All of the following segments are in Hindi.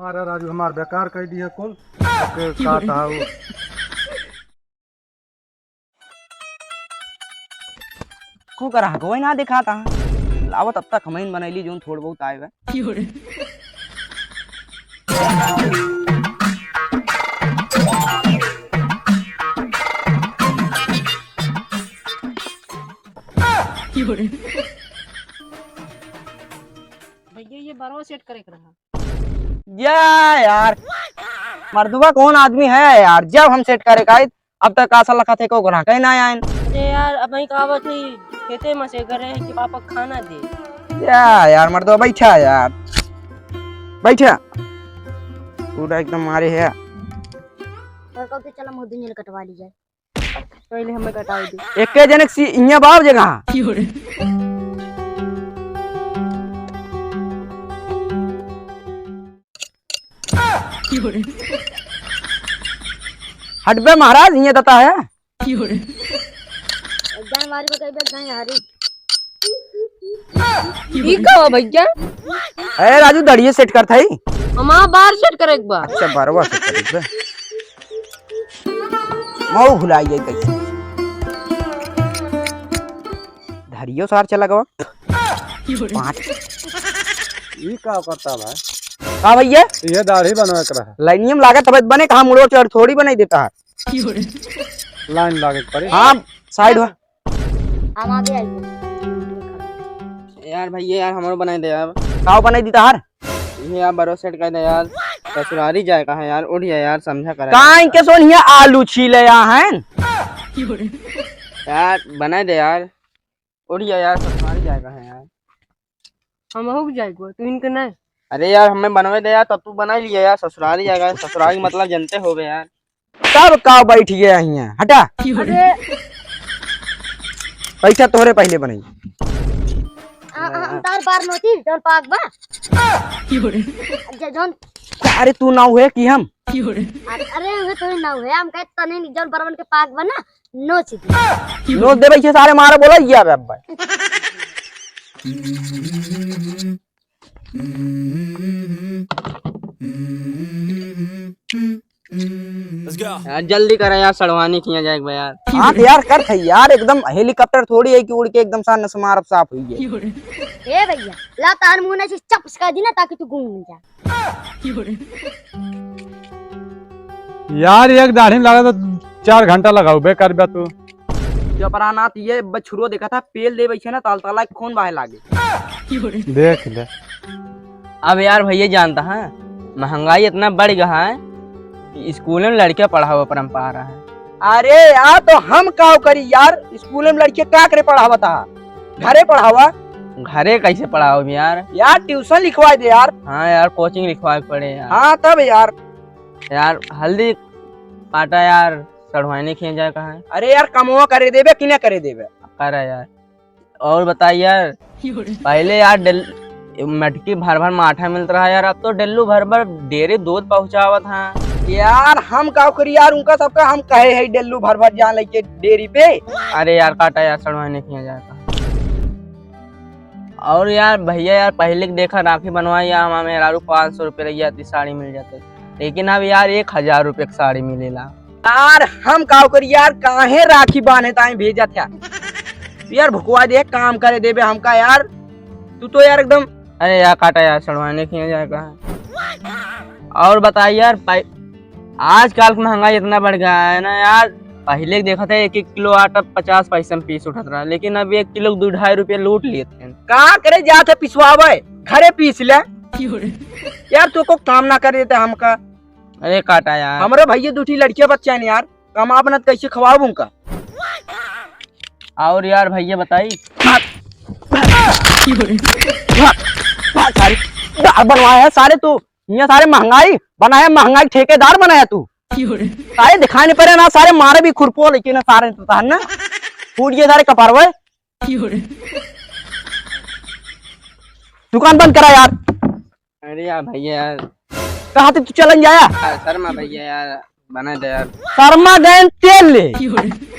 मारा राजू हमार बेकार कर दिया कुल ओके का था वो को करा कोई ना दिखा था लावत अब तक हमें बनैली जो थोड़ बहुत आए हुए भैया ये बारवा सेट करे कर रहा यार मर्दुबा कौन आदमी है यार जब हम सेट करे कायद अब तक आशा लखा थे को ग्राहक ना आए। अरे यार अब ही कहावत नहीं खेते में से करे कि पापा खाना दे यार मर्दुबा बैठा यार बैठा पूरा एकदम मारे है और कब तो चला मोदी ने कटवा ली जाए पहले हमें कटाई दे एक जनक सी इन्या बाब जगह हटबे महाराज ये दता है जान मारी को कई बार जाए हरी ठीक है भैया ए राजू दड़िए सेट कर थाई हम बाहर सेट करे एक बार अच्छा बारवा सेट कर दे मऊ भुलाई गई कैसे धरियो सार चला गवा पांच ये का करता भाई हां भैया ये दाढ़ी बनवा कर रहा लाइनियम लागत तब बने कहां मुड़ो चढ़ थोड़ी बनाई देता है लाइन लागे पड़ी हां साइड हो हम आगे आई यार भैया यार हमारो बनाई दे यार काव बनाई देता हर ये यार बरो सेट कर दे यार ससुरारी जाए कहाँ यार उठ जा यार समझा कर काई के सोनिया आलू छीले या हैं यार बनाई दे यार उठ जा यार ससुरारी जाए कहाँ यार हम हो जाएगा तू इनके नहीं अरे यार हमें बनवे दे यार तब तू बना लिया यार ससुरारी जाएगा ससुरारी मतलब जनते हो गए यार सब काव बैठ गया हिया हटा अरे पैसा तोहरे पहले बनाई हम तार बार नोती चल पाक बा जौन अरे तू ना हुए कि हम अरे वे तो ना हुए हम कहत तने नहीं जौन बरवन के पाक बना नोच दी नोट दे भाई सारे मारे बोला गया अब भाई यार जल्दी करा यार सड़वानी किया जाएगा यार हां यार कर थई यार एकदम हेलीकॉप्टर थोड़ी है कि उड़ के एकदम सान समार साफ हुई है ए भैया ला तार मुंह ने चप्स का दी ना ताकि तू घूम जा यार एक दाढ़ी लगा तो 4 घंटा लगाओ बेकार बा तू जो परानात ये बछुरो देखा था पेल दे बैठे ना ताल ताला खून बहे लागे देख ले अब यार भैया जानता है महंगाई इतना बढ़ गया है कि स्कूल में लड़कियां पढ़ावा परंपरा रहा है। अरे यार तो हम काव करी यार स्कूल में लड़के क्या करे पढ़ावा था घरे पढ़ावा घरे कैसे पढ़ाओ यार ट्यूशन लिखवा दे यार हाँ यार कोचिंग लिखवाए पड़े यार हाँ तब यार हल्दी काटा यार सड़वाने खिया जाए कहाँ है अरे यार कमवा करे देबे कि ना करे देबे करा यार और बताइए यार पहले यार मटकी भर भर माठा मिलता रहा यार अब तो डेल्लू भर भर डेरे दूध पहुँचावत है यार हम काव करी यार उनका सबका हम कहे है डेल्लू भर भर जान लेके डेयरी पे अरे यार काटा यार सड़वाने खिया जाए और यार भैया यार पहले देखा राखी बनवाई यार हमारे मेहरारू 500 रुपये लग जाती साड़ी मिल जाती लेकिन अब यार 1000 रुपये की साड़ी मिलेला यार हम काव करी यार काहे राखी बांधे ताई भेजा था यार भुकवा दे काम करे देबे हमका यार तू तो यार एकदम अरे यार काटा यार सड़वाने खिया जाएगा और बताइए यार आजकल महंगाई इतना बढ़ गया है ना यार पहले देखा था 1-1 किलो आटा 50 पैसे में पीस उठा रहा लेकिन अब 1 किलो 2-2.5 रुपये लूट लेते हैं कहा करे जाते पिसवावे घरे पीस ले यार तू को काम ना कर देते हमका अरे काटा यार हमारे भैया दूठी लड़कियां बच्चा है यार कमा बनत कैसे खवाब उनका और यार भैया बताई बनवाया है सारे तू ये सारे महंगाई बनाया महंगाई ठेकेदार बनाया तू सारे दिखाने पड़े ना सारे मारे भी खुरपो लेकिन ना सारे तो ना फूट गए सारे कपार हुए दुकान बंद करा यार अरे यार भैया यार कहाँ तू चलन जाया शर्मा भैया यार बना दे यार शर्मा देन तेल ले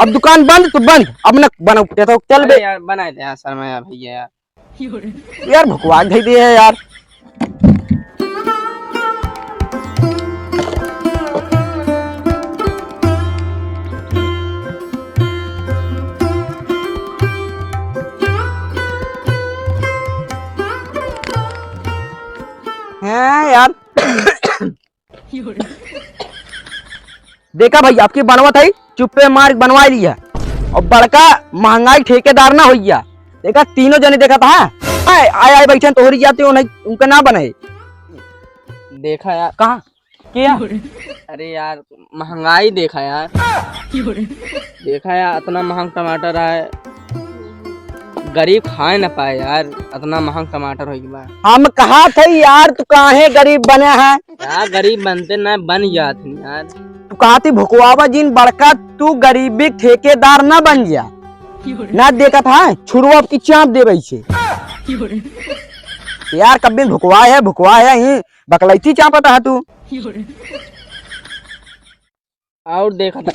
अब दुकान बंद तो बंद अब न बना तो चल बे यार बना दे यार शर्मा यार भैया यार यार भुकवा दे दिए यार देखा भाई आपकी बनवत है चुप्पे मार्ग बनवा लिया और बड़का महंगाई ठेकेदार ना हो गया। देखा तीनों जने देखा था आए आए बैठे तोहरी जाते हो नहीं उनका ना बने देखा यार कहाँ क्या अरे यार महंगाई देखा यार देखा यार इतना महंग टमाटर है गरीब खाए ना पाए यार इतना महंग टमाटर हो गया। हम कहा थे यार तू काहे गरीब बने है यार गरीब बनते ना बन जाते यार। तू कहा थी भुकवावा जिन बड़का तू गरीबी ठेकेदार ना बन जा ना देखा था छुरुआ की चाप दे से यार कभी भुकवा है ही बकलैती चापता है तू और देखा था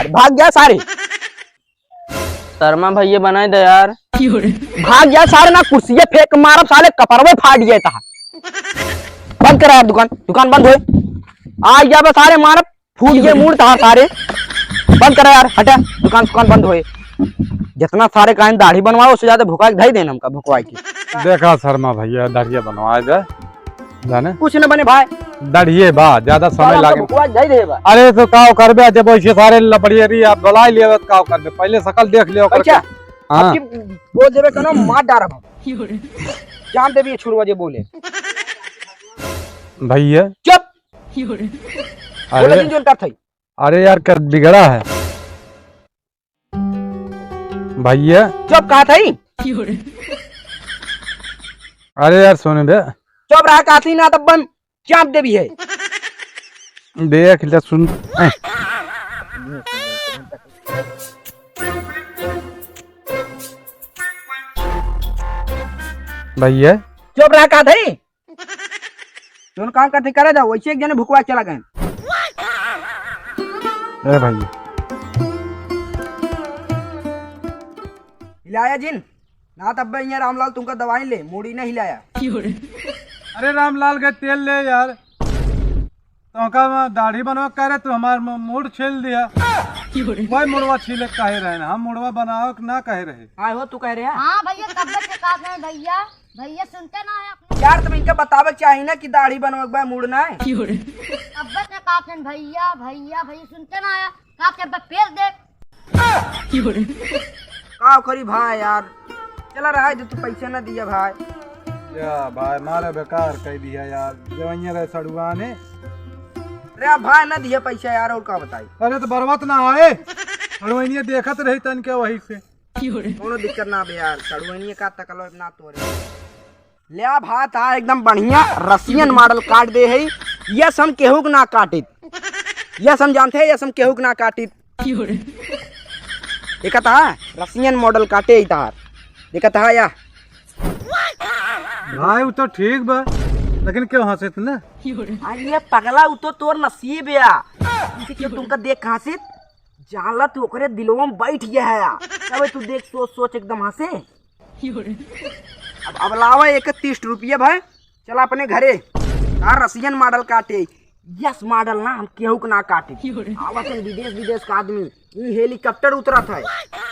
भाग गया सारे शर्मा भैया बनाए दे यार भाग गया सारे ना कुर्सी फेंक मारब साले कपड़वे फाट गया था। बंद करा यार दुकान बंद हुए आ गया सारे मारब फूट गए मूड था सारे बंद करा यार हटा दुकान बंद हुए जितना सारे कान दाढ़ी बनवाओ उससे ज्यादा भुका धई देना हमका भुकवाई की। देखा शर्मा भैया दाढ़िया बनवाए दे जाने कुछ न बने भाई दाढ़िए बा ज्यादा समय लागे। भुकवाई धई दे बा अरे तो काव करबे जब ऐसे सारे लपड़ियरी आप बुला लिए काव करबे पहले शकल देख लियो करके। अच्छा आपकी बोल देबे कनो मार डारब हम जान देबी छुरवा जे बोले भैया चुप बोले अरे दिन जोन कर थई अरे यार क्या बिगड़ा है भैया चुप कहा थई अरे यार सोने बे चुप रहा काथी ना तब बम चाप देबी है देख ले सुन भैया चुप रहा कहा थई जोन काम करते करे जाओ वैसे एक जने भुकवा चला गए। अरे भैया हिलाया जिन ना तब यहाँ रामलाल तुमका दवाई ले मूड़ी ने हिलाया। अरे रामलाल के तेल ले यार तो दाढ़ी बनवा कह रहे तो हमार मूड छील दिया वही मुड़वा छीले कहे रहे हम मुड़वा बनाओ ना कहे रहे आए हो तू कह रहे हैं हाँ भैया तबियत से काट रहे हैं भैया भैया सुनते ना है अपने यार तुम इनका बतावे चाहिए ना कि दाढ़ी बनवा मूड़ना है तबियत से काट रहे हैं भैया भैया भैया सुनते ना है काट के पेड़ देख का करी भाई यार चला रहा है जो तू पैसे ना दिया भाई क्या भाई मारे बेकार कह दिया यार जवैया रहे सड़ुआ ने। अरे आप भाई ना दिया पैसा यार और का बताई अरे तो बर्बाद ना आए सड़ुआ देखत रही तन के वही से कोनो दिक्कत ना बे यार सड़ुआ का तकलो ना तोरे ले भाई था एकदम बढ़िया रसियन मॉडल काट दे है ये सम केहू के ना काटित ये सम जानते हैं ये सम केहू के ना काटित देखा था रसियन मॉडल काटे ही तार देखा था या भाई वो तो ठीक बा लेकिन क्यों हंसे थे ना अरे पगला वो तो तोर नसीब है क्यों तुमका देख हंसित जाला तू ओकरे दिलवा में बैठ गया है तब तू देख सोच एकदम हंसे अब लावा 31 रुपये भाई चला अपने घरे यार रसियन मॉडल काटे यस मॉडल ना हम केहू के ना काटे आवत विदेश का आदमी ये हेलीकॉप्टर उतरत है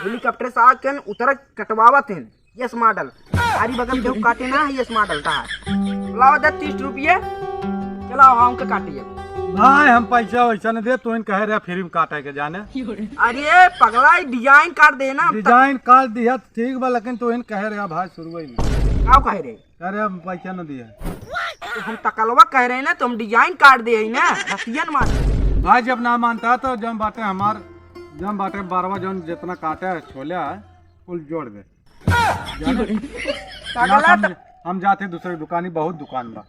हेलीकॉप्टर से आके उतर कटवावत है यस मॉडल आरी बगल केहू काटे ना यस मॉडल था लावा 30 रुपये चलाओ हमके काटिए भाई हम पैसा वैसा नहीं दे तो इन कह रहे फिल्म काटे के जाने अरे पगला डिजाइन काट देना डिजाइन काट दिया ठीक बा लेकिन तो इन कह रहे भाई शुरू में क्या कह रहे कह रहे हम पैसा न दिया तो हम तकलवा कह रहे हैं ना तो हम डिजाइन काट दे ना रसियन मॉडल भाई जब ना मानता तो जब बाटे हमार जब बाटे बारवा जौन जितना काटे है छोले है कुल जोड़ दे पगला हम जाते दूसरी दुकानी बहुत दुकान बा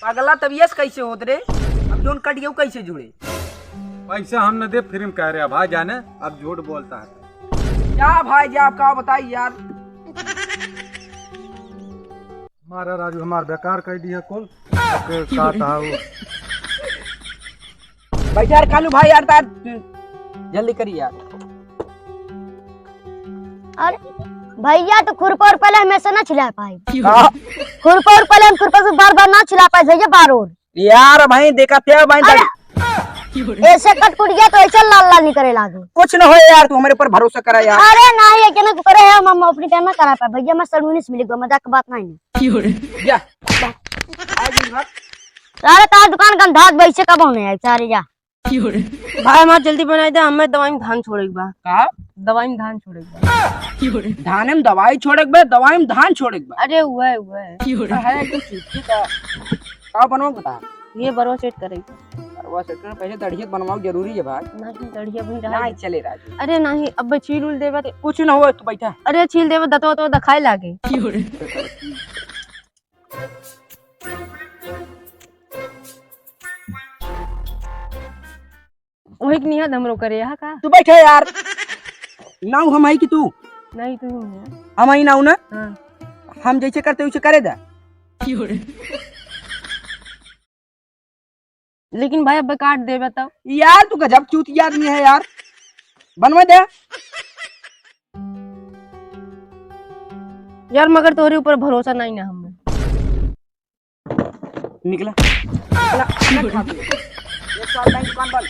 पगला तब यस कैसे होत रे अब जोन कट गयो कैसे जुड़े पैसा हम न दे फिल्म कह रहे भाई जाने अब झूठ बोलता है क्या भाई जी आप क्या बताइए यार हमारा राजू हमार बेकार कर दिया कुल काटा भाई यार कालू भाई यार तार जल्दी करिए यार अरे भैया तो खुरपा और पहले हमेशा ना चिल्ला पाए खुरपा और पहले हम खुरपा से बार बार ना चिल्ला पाए भैया बार और यार भाई देखा थे भाई ऐसे कट कुट गया तो ऐसे लाल लाल नहीं करे लागे। कुछ न हो यार, तू हमारे पर भरोसा करा यार। अरे नहीं है क्या करे है हम अपनी टाइम में करा पाए भैया, मैं सलूनी से मिलेगा, मजाक की बात नहीं है। जा आज बात सारे तार दुकान का अंदाज वैसे कब होने है सारे जा। भाई हमार जल्दी बनाई दे, हमें दवाई में धान छोड़े के बा। का दवाई में धान छोड़े के बा। धान में दवाई छोड़े के बा, दवाई में धान छोड़े के बा। अरे हुआ है है एकदम सीधी का बनवाओ बता। ये बरवा सेट करेगी। वो सेट करने पहले दढ़िया बनवाओ जरूरी है भाई। नहीं दढ़िया भी नहीं रहा। चले राजू, अरे नहीं अब छील उल देवा तो- कुछ न हो, तू बैठा। अरे छील देवा दतो तो दिखाई लागे। वही के निहा हमरो करे यहाँ का। तू बैठा यार। नाउ हम आई कि तू नहीं तू ही है। हम आई नाउ ना, हाँ हम जैसे करते वैसे करे दा। लेकिन भाई अब काट दे बताओ। यार तू गजब चूती आदमी है यार, बनवा दे। यार मगर तोरे ऊपर भरोसा नहीं ना हमें। निकला, निकला, निकला। ये साल बैंक दुकान बंद।